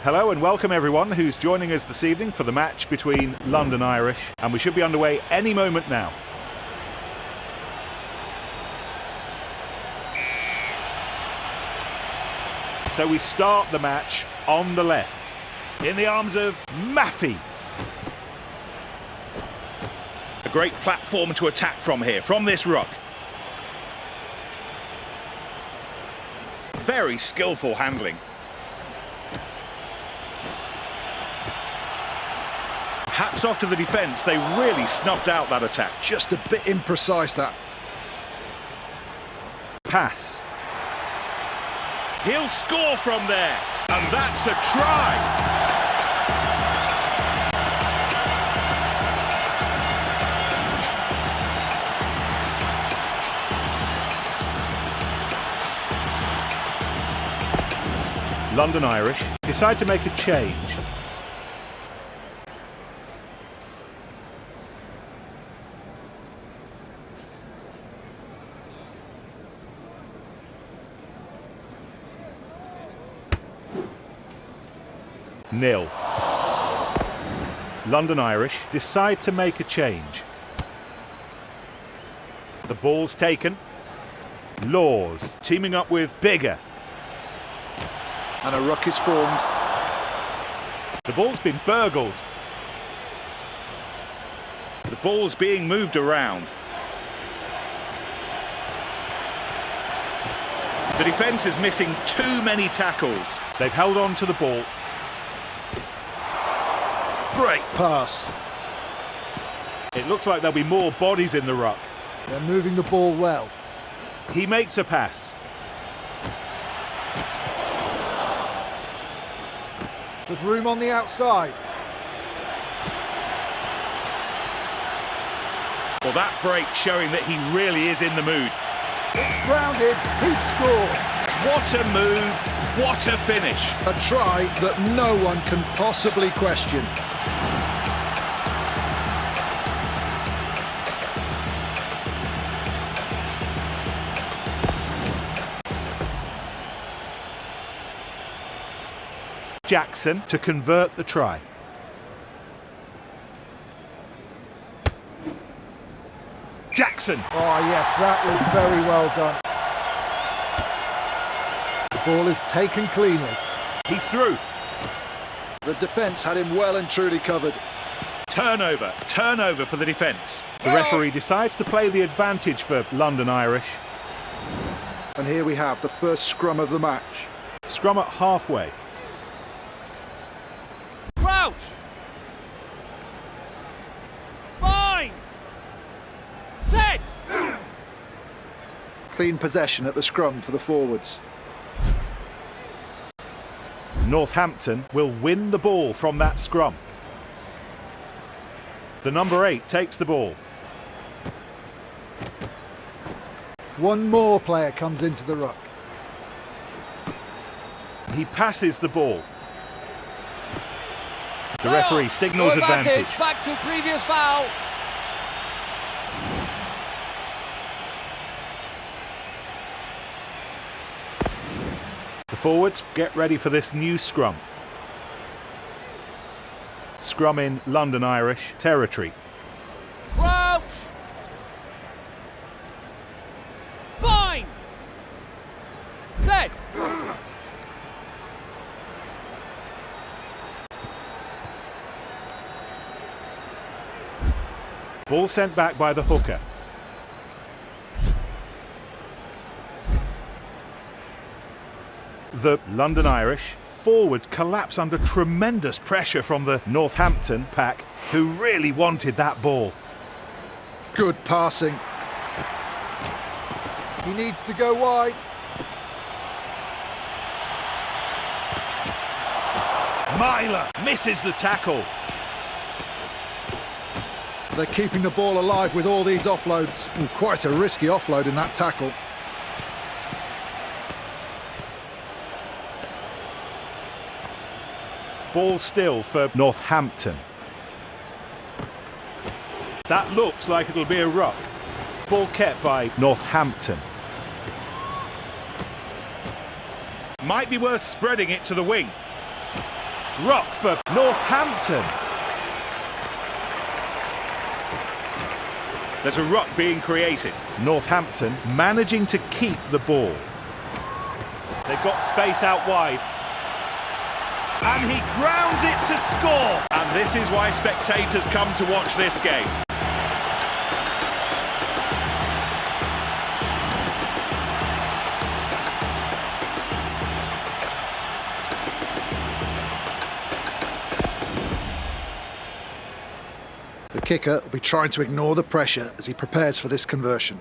Hello and welcome everyone who's joining us this evening for the match between London Irish, and we should be underway any moment now. So we start the match on the left, in the arms of Maffey. A great platform to attack from here, from this ruck. Very skillful handling. Hats off to the defence, they really snuffed out that attack. Just a bit imprecise, that. Pass. He'll score from there, and that's a try. London Irish decide to make a change. Nil. London Irish decide to make a change. The ball's taken. Laws teaming up with Bigger. And a ruck is formed. The ball's been burgled. The ball's being moved around. The defence is missing too many tackles. They've held on to the ball. Great pass. It looks like there'll be more bodies in the ruck. They're moving the ball well. He makes a pass. There's room on the outside. Well, that break showing that he really is in the mood. It's grounded. He scored. What a move, what a finish. A try that no one can possibly question. Jackson to convert the try. Jackson! Oh yes, that was very well done. The ball is taken cleanly. He's through. The defence had him well and truly covered. Turnover for the defence. The referee decides to play the advantage for London Irish. And here we have the first scrum of the match. Scrum at halfway. Crouch! Bind! Set! Clean possession at the scrum for the forwards. Northampton will win the ball from that scrum. The number 8 takes the ball. One more player comes into the ruck. He passes the ball. The referee signals advantage. Back to previous foul. The forwards get ready for this new scrum. Scrum in London Irish territory. Crouch! Bind! Set! Ball sent back by the hooker. The London Irish forwards collapse under tremendous pressure from the Northampton pack, who really wanted that ball. Good passing. He needs to go wide. Myler misses the tackle. They're keeping the ball alive with all these offloads. Ooh, quite a risky offload in that tackle. Ball still for Northampton. That looks like it'll be a ruck. Ball kept by Northampton. Might be worth spreading it to the wing. Rock for Northampton. There's a ruck being created. Northampton managing to keep the ball. They've got space out wide. And he grounds it to score. And this is why spectators come to watch this game. The kicker will be trying to ignore the pressure as he prepares for this conversion.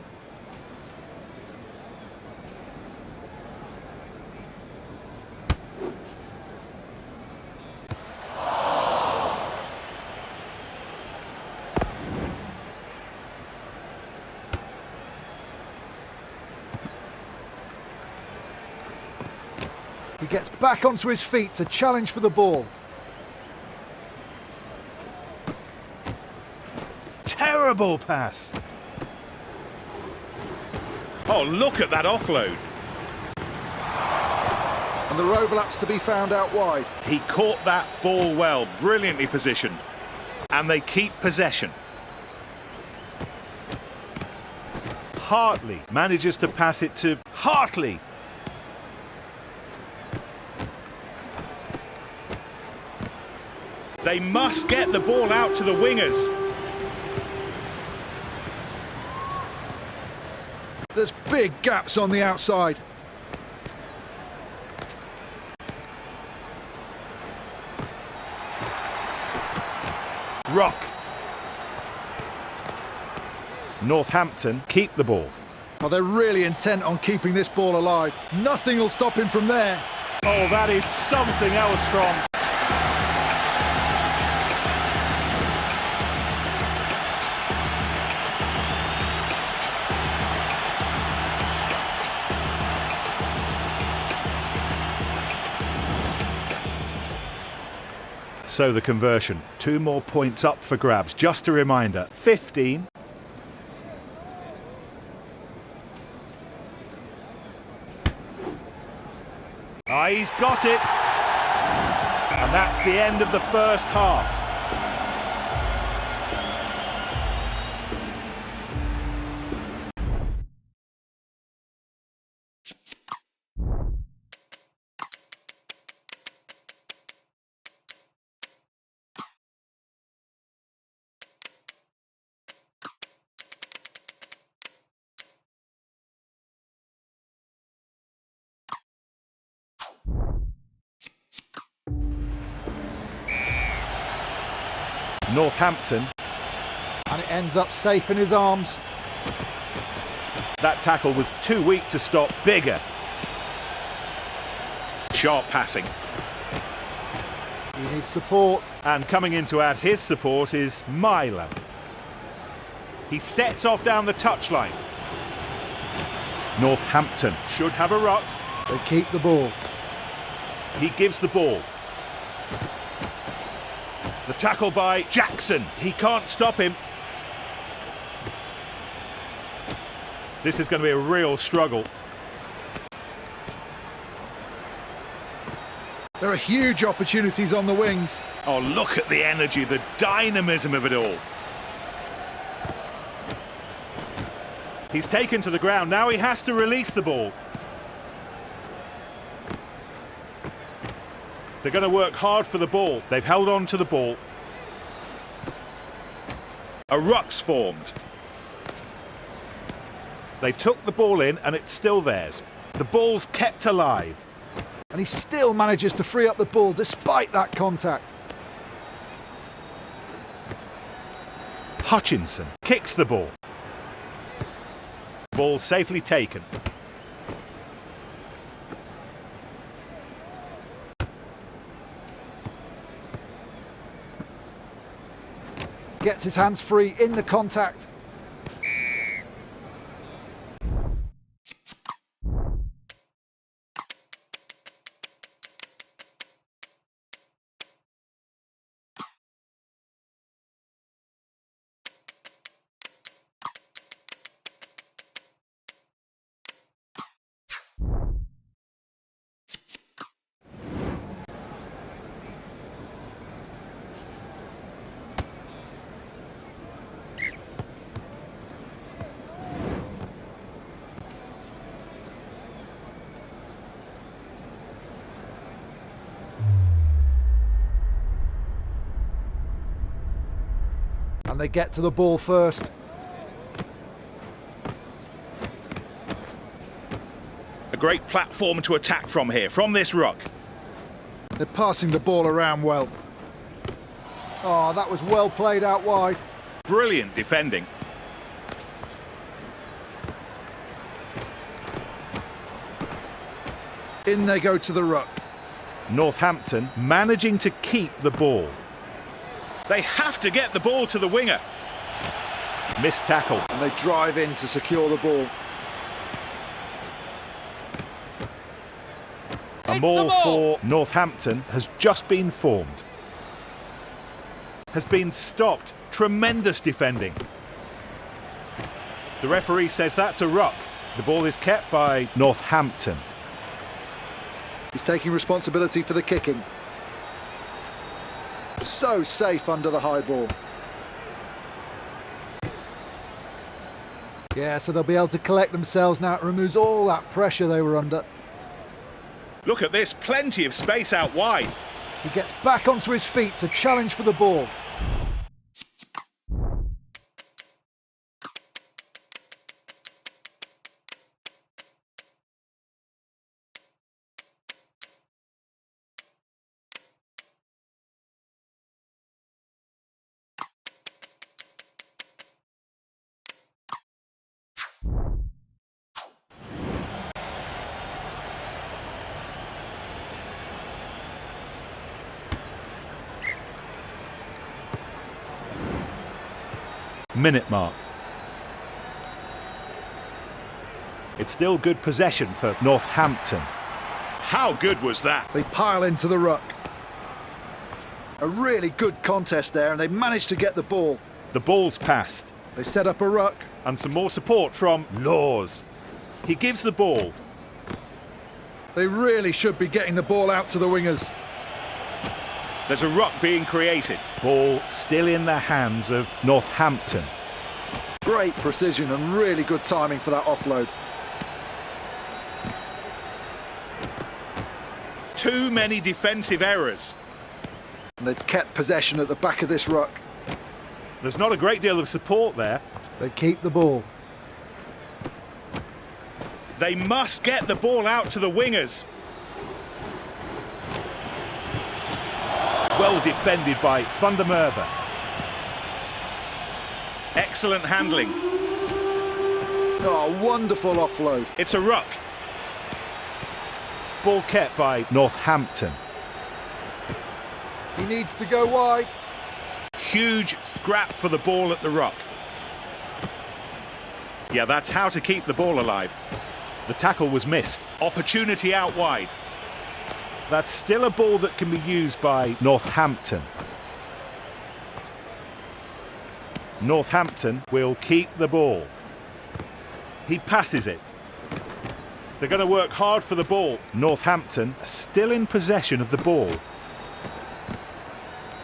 He gets back onto his feet to challenge for the ball. Terrible pass. Oh, look at that offload. And there are overlaps to be found out wide. He caught that ball well, brilliantly positioned. And they keep possession. Hartley manages to pass it to Hartley. They must get the ball out to the wingers. There's big gaps on the outside. Rock. Northampton keep the ball. Oh, they're really intent on keeping this ball alive. Nothing will stop him from there. Oh, that is something else from... So the conversion, 2 more points up for grabs. Just a reminder, 15. Ah, he's got it. And that's the end of the first half. Northampton. And it ends up safe in his arms. That tackle was too weak to stop Bigger. Sharp passing. He needs support. And coming in to add his support is Myler. He sets off down the touchline. Northampton should have a ruck. They keep the ball. He gives the ball. The tackle by Jackson. He can't stop him. This is going to be a real struggle. There are huge opportunities on the wings. Oh, look at the energy, the dynamism of it all. He's taken to the ground. Now he has to release the ball. They're going to work hard for the ball. They've held on to the ball. A ruck's formed. They took the ball in and it's still theirs. The ball's kept alive. And he still manages to free up the ball despite that contact. Hutchinson kicks the ball. Ball safely taken. Gets his hands free in the contact. they get to the ball first. A great platform to attack from here, from this ruck. They're passing the ball around well. Oh, that was well played out wide. Brilliant defending. In they go to the ruck. Northampton managing to keep the ball. They have to get the ball to the winger. Missed tackle. And they drive in to secure the ball. A maul for Northampton has just been formed. Has been stopped. Tremendous defending. The referee says that's a ruck. The ball is kept by Northampton. He's taking responsibility for the kicking. So safe under the high ball. Yeah, so they'll be able to collect themselves now. It removes all that pressure they were under. Look at this, plenty of space out wide. He gets back onto his feet to challenge for the ball. Minute mark. It's still good possession for Northampton. How good was that? They pile into the ruck. A really good contest there, and they managed to get the ball. The ball's passed. They set up a ruck. And some more support from Laws. He gives the ball. They really should be getting the ball out to the wingers. There's a ruck being created. Ball still in the hands of Northampton. Great precision and really good timing for that offload. Too many defensive errors. And they've kept possession at the back of this ruck. There's not a great deal of support there. They keep the ball. They must get the ball out to the wingers. Well defended by Van der Merwe. Excellent handling. Oh, wonderful offload. It's a ruck. Ball kept by Northampton. He needs to go wide. Huge scrap for the ball at the ruck. Yeah, that's how to keep the ball alive. The tackle was missed. Opportunity out wide. That's still a ball that can be used by Northampton. Northampton will keep the ball. He passes it. They're going to work hard for the ball. Northampton are still in possession of the ball.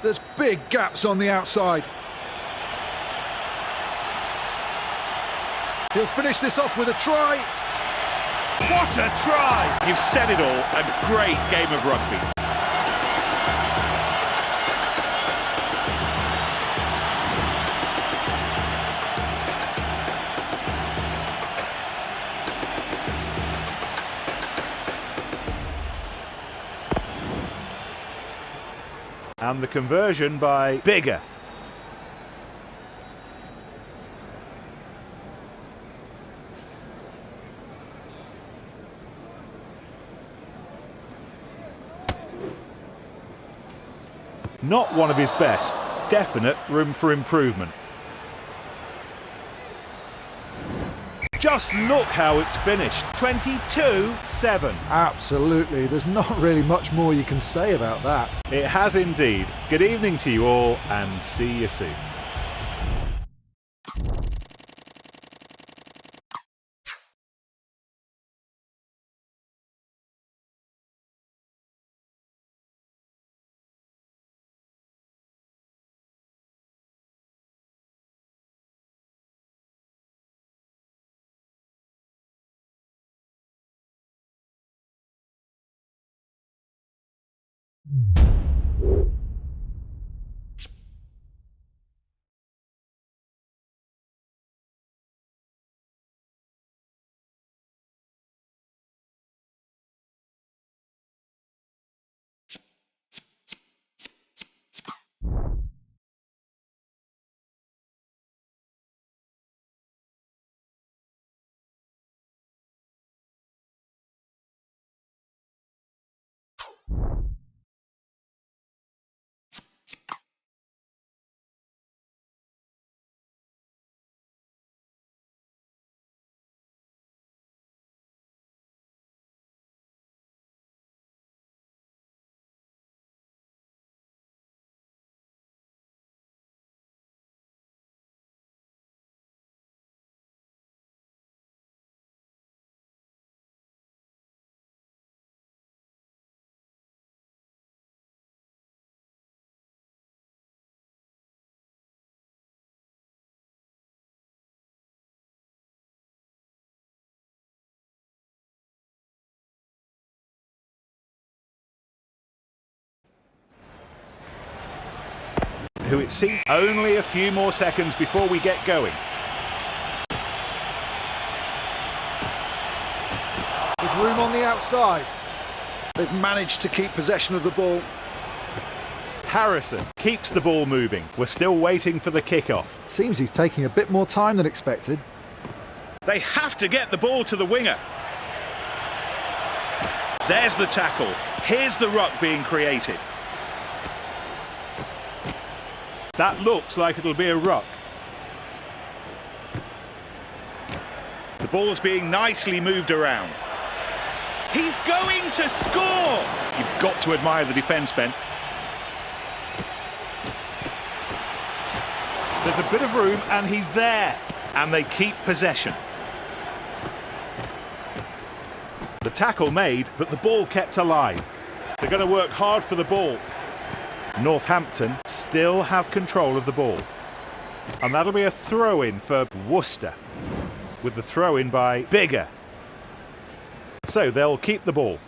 There's big gaps on the outside. He'll finish this off with a try. What a try! You've said it all, a great game of rugby. And the conversion by Bigger. Not one of his best. Definite room for improvement. Just look how it's finished. 22-7. Absolutely. There's not really much more you can say about that. It has indeed. Good evening to you all and see you soon. who it seems only a few more seconds before we get going. There's room on the outside. They've managed to keep possession of the ball. Harrison keeps the ball moving. We're still waiting for the kickoff. Seems he's taking a bit more time than expected. They have to get the ball to the winger. There's the tackle. Here's the ruck being created. That looks like it'll be a ruck. The ball's being nicely moved around. He's going to score! You've got to admire the defence, Ben. There's a bit of room and he's there. And they keep possession. The tackle made, but the ball kept alive. They're going to work hard for the ball. Northampton still have control of the ball. And that'll be a throw-in for Worcester, with the throw-in by Bigger. So they'll keep the ball.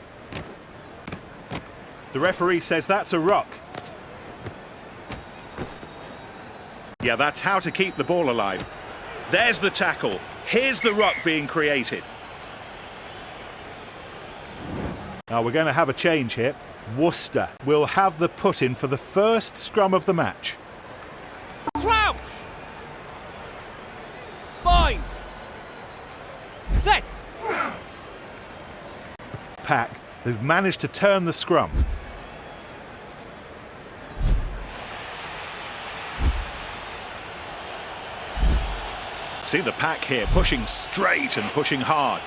The referee says that's a ruck. Yeah, that's how to keep the ball alive. There's the tackle. Here's the ruck being created. Now we're going to have a change here. Worcester will have the put-in for the first scrum of the match. Crouch! Bind! Set! Pack, they've managed to turn the scrum. See the pack here, pushing straight and pushing hard.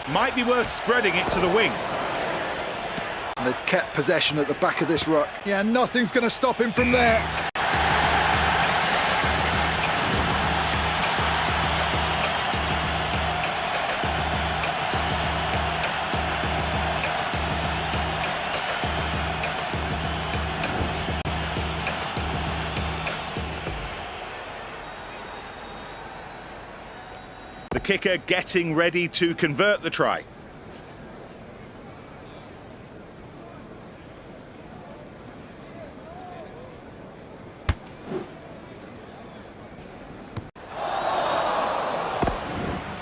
Might be worth spreading it to the wing. And they've kept possession at the back of this ruck. Yeah, nothing's going to stop him from there. The kicker getting ready to convert the try.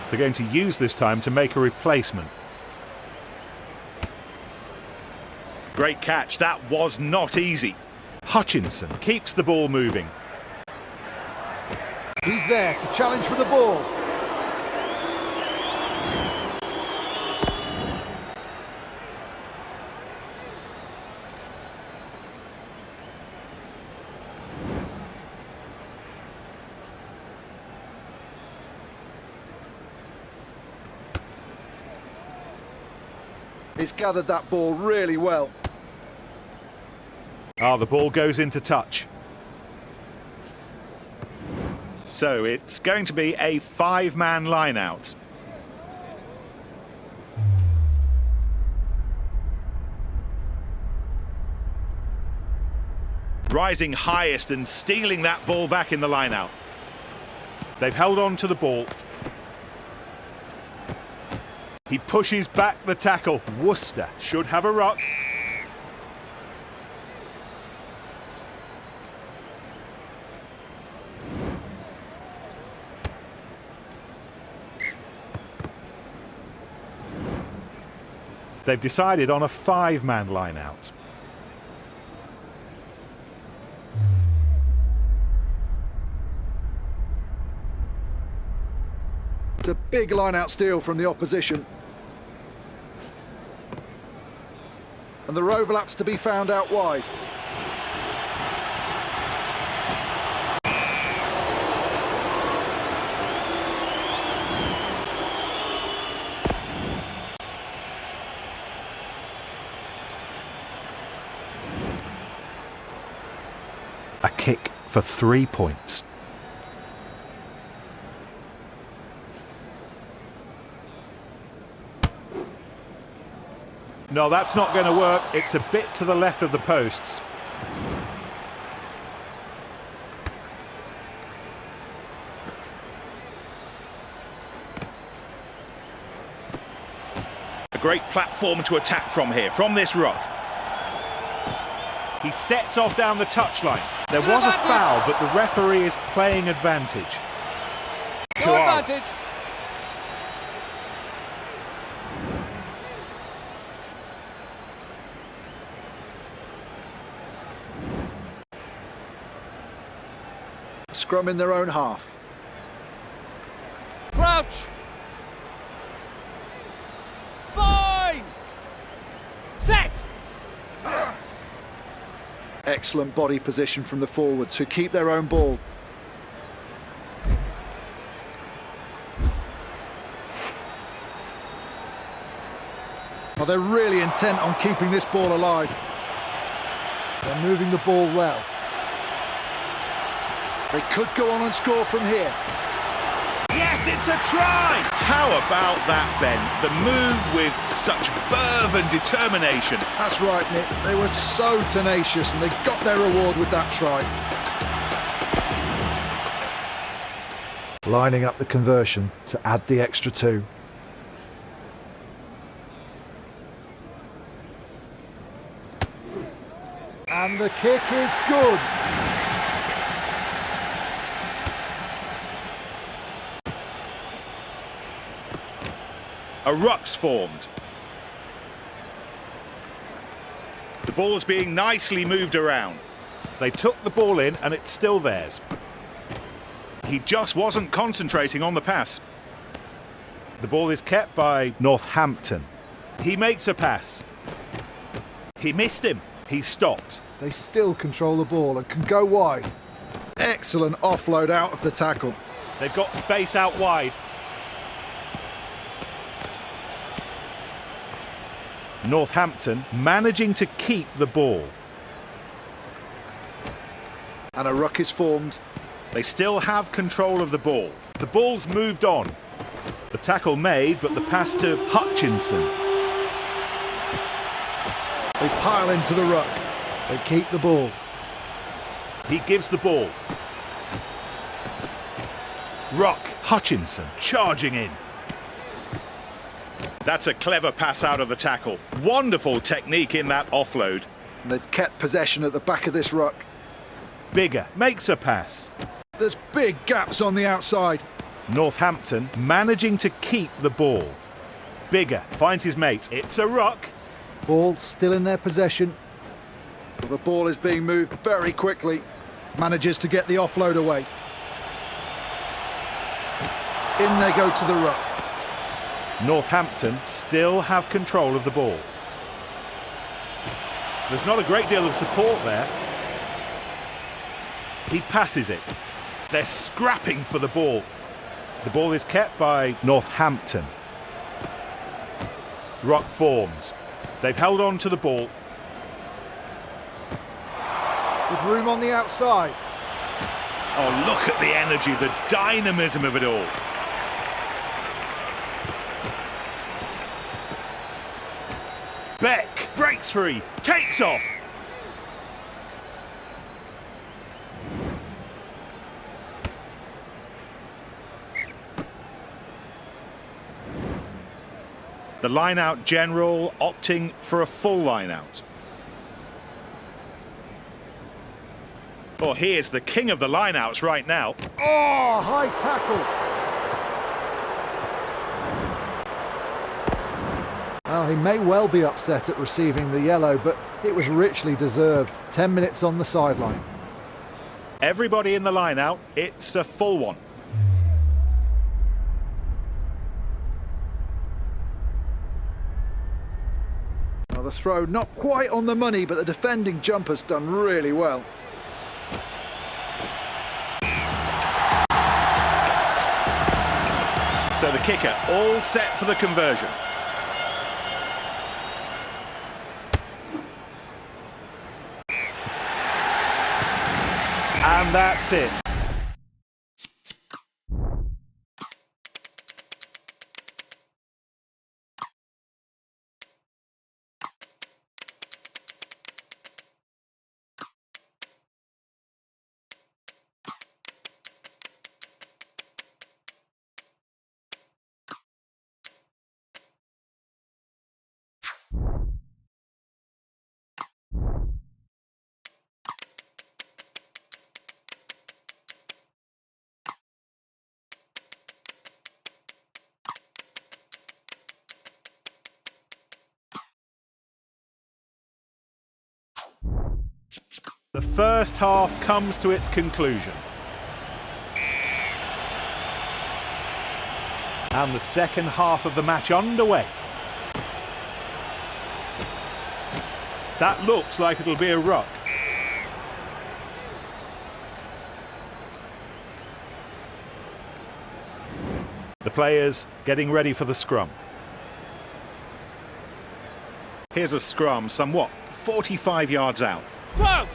They're going to use this time to make a replacement. Great catch, that was not easy. Hutchinson keeps the ball moving. He's there to challenge for the ball. He's gathered that ball really well. The ball goes into touch. So it's going to be a 5-man line-out. Rising highest and stealing that ball back in the line-out. They've held on to the ball. He pushes back the tackle. Worcester should have a ruck. They've decided on a 5-man line-out. It's a big line-out steal from the opposition. And there are overlaps to be found out wide. A kick for 3 points. No, that's not going to work. It's a bit to the left of the posts. A great platform to attack from here, from this ruck. He sets off down the touchline. There To the was a advantage. foul, but the referee is playing advantage. To No our- advantage. Scrum in their own half. Crouch. Bind. Set. Excellent body position from the forwards who keep their own ball. Well, they're really intent on keeping this ball alive. They're moving the ball well. They could go on and score from here. Yes, it's a try! How about that, Ben? The move with such verve and determination. That's right, Nick. They were so tenacious and they got their reward with that try. Lining up the conversion to add the extra two. And the kick is good. A ruck's formed. The ball's being nicely moved around. They took the ball in and it's still theirs. He just wasn't concentrating on the pass. The ball is kept by Northampton. He makes a pass. He missed him. He stopped. They still control the ball and can go wide. Excellent offload out of the tackle. They've got space out wide. Northampton managing to keep the ball. And a ruck is formed. They still have control of the ball. The ball's moved on. The tackle made, but the pass to Hutchinson. They pile into the ruck. They keep the ball. He gives the ball. Ruck, Hutchinson charging in. That's a clever pass out of the tackle. Wonderful technique in that offload. And they've kept possession at the back of this ruck. Bigger makes a pass. There's big gaps on the outside. Northampton managing to keep the ball. Bigger finds his mate. It's a ruck. Ball still in their possession. But the ball is being moved very quickly. Manages to get the offload away. In they go to the ruck. Northampton still have control of the ball. There's not a great deal of support there. He passes it. They're scrapping for the ball. The ball is kept by Northampton. Ruck forms. They've held on to the ball. There's room on the outside. Oh, look at the energy, the dynamism of it all. Beck breaks free, takes off. The line-out general opting for a full line-out. Oh, here's the king of the line-outs right now. Oh, high tackle. Well, he may well be upset at receiving the yellow, but it was richly deserved. 10 minutes on the sideline. Everybody in the line-out, it's a full one. Now the throw not quite on the money, but the defending jumper's done really well. So the kicker all set for the conversion. And that's it. The first half comes to its conclusion. And the second half of the match underway. That looks like it'll be a ruck. The players getting ready for the scrum. Here's a scrum somewhat 45 yards out. Crouch!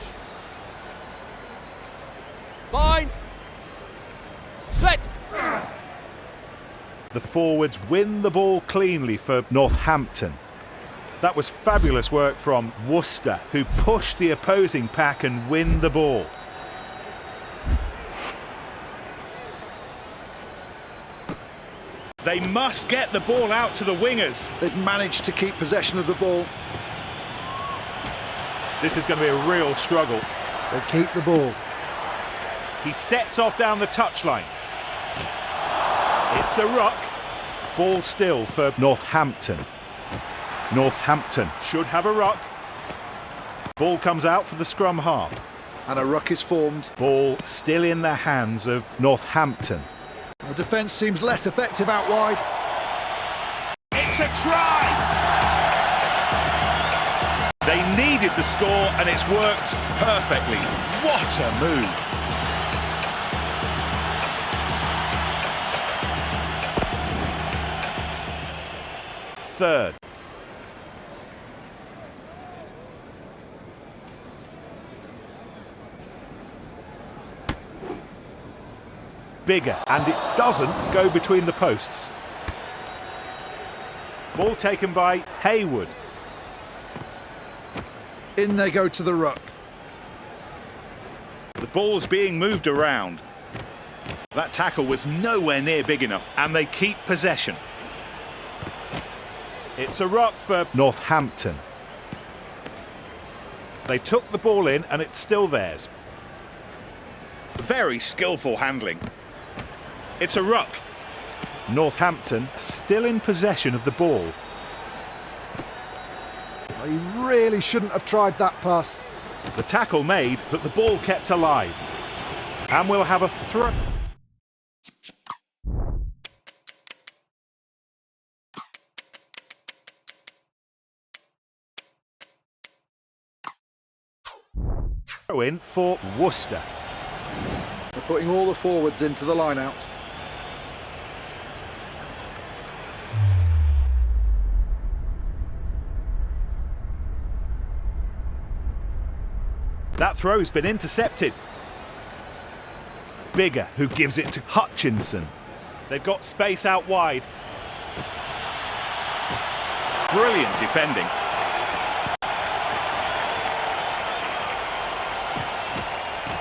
Bind! Set! The forwards win the ball cleanly for Northampton. That was fabulous work from Worcester, who pushed the opposing pack and win the ball. They must get the ball out to the wingers. They've managed to keep possession of the ball. This is going to be a real struggle. They keep the ball. He sets off down the touchline. It's a ruck. Ball still for Northampton. Northampton should have a ruck. Ball comes out for the scrum half. And a ruck is formed. Ball still in the hands of Northampton. The defence seems less effective out wide. It's a try! They needed the score and it's worked perfectly. What a move! Third. Bigger, and it doesn't go between the posts. Ball taken by Haywood. In they go to the ruck. The ball's being moved around. That tackle was nowhere near big enough, and they keep possession. It's a ruck for Northampton. They took the ball in, and it's still theirs. Very skillful handling. It's a ruck. Northampton still in possession of the ball. He really shouldn't have tried that pass. The tackle made, but the ball kept alive. And we'll have a throw. Throw in for Worcester. They're putting all the forwards into the line-out. That throw's been intercepted. Bigger, who gives it to Hutchinson. They've got space out wide. Brilliant defending.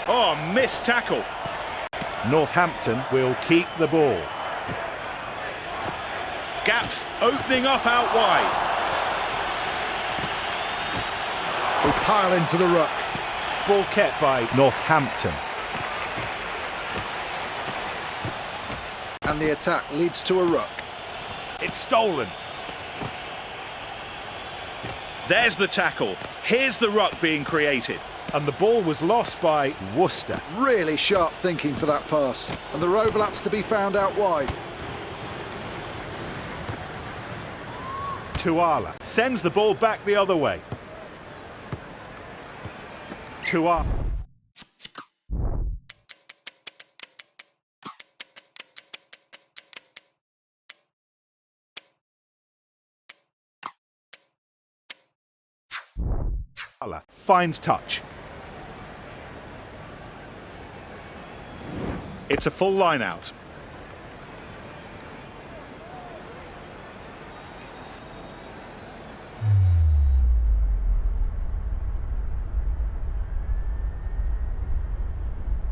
Oh, missed tackle. Northampton will keep the ball. Gaps opening up out wide. They pile into the ruck. Ball kept by Northampton. And the attack leads to a ruck. It's stolen. There's the tackle. Here's the ruck being created. And the ball was lost by Worcester. Really sharp thinking for that pass. And there are overlaps to be found out wide. Tuala sends the ball back the other way. Tuala. Finds touch. It's a full line out.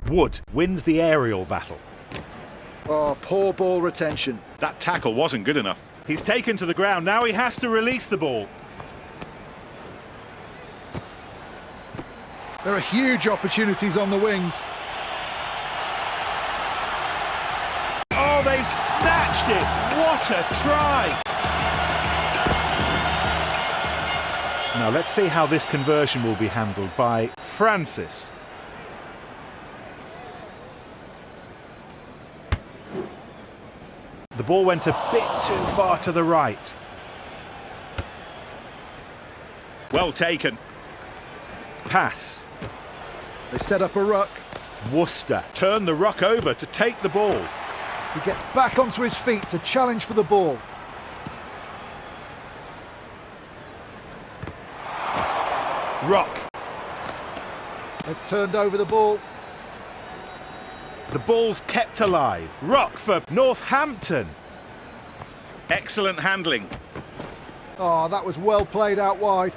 Wood wins the aerial battle. Oh, poor ball retention. That tackle wasn't good enough. He's taken to the ground. Now he has to release the ball. There are huge opportunities on the wings. Oh, they've snatched it. What a try. Now let's see how this conversion will be handled by Francis. The ball went a bit too far to the right. Well taken. Pass. They set up a ruck. Worcester turn the ruck over to take the ball. He gets back onto his feet to challenge for the ball. Ruck. They've turned over the ball. The ball's kept alive. Ruck for Northampton. Excellent handling. Oh, that was well played out wide.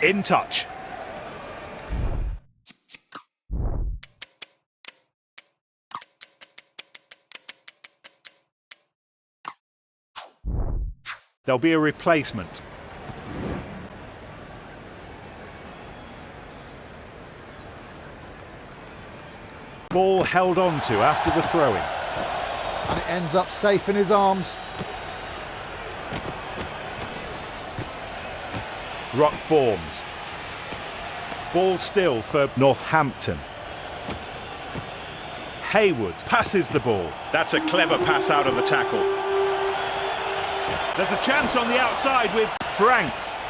In touch. There'll be a replacement. Ball held on to after the throw-in. And it ends up safe in his arms. Ruck forms. Ball still for Northampton. Haywood passes the ball. That's a clever pass out of the tackle. There's a chance on the outside with Franks.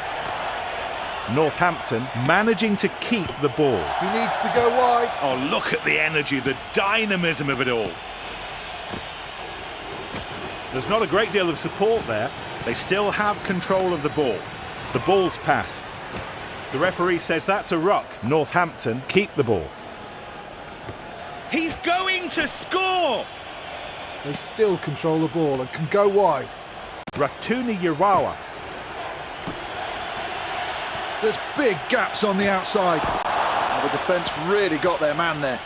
Northampton managing to keep the ball. He needs to go wide. Oh, look at the energy, the dynamism of it all. There's not a great deal of support there. They still have control of the ball. The ball's passed. The referee says that's a ruck. Northampton keep the ball. He's going to score! They still control the ball and can go wide. Ratuni Urawa. There's big gaps on the outside. Oh, the defence really got their man there.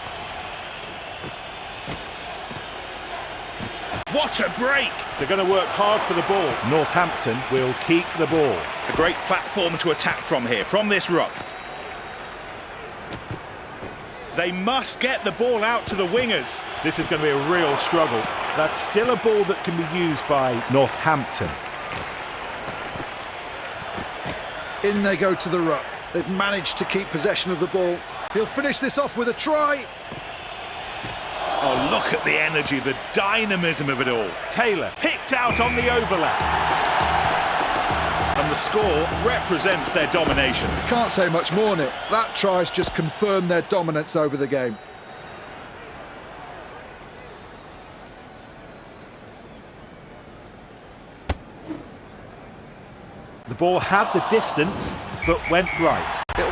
What a break! They're going to work hard for the ball. Northampton will keep the ball. A great platform to attack from here, from this ruck. They must get the ball out to the wingers. This is going to be a real struggle. That's still a ball that can be used by Northampton. In they go to the ruck. They've managed to keep possession of the ball. He'll finish this off with a try. Oh, look at the energy, the dynamism of it all. Taylor picked out on the overlap. And the score represents their domination. Can't say much more, Nick. That try's just confirmed their dominance over the game. The ball had the distance, but went right. It'll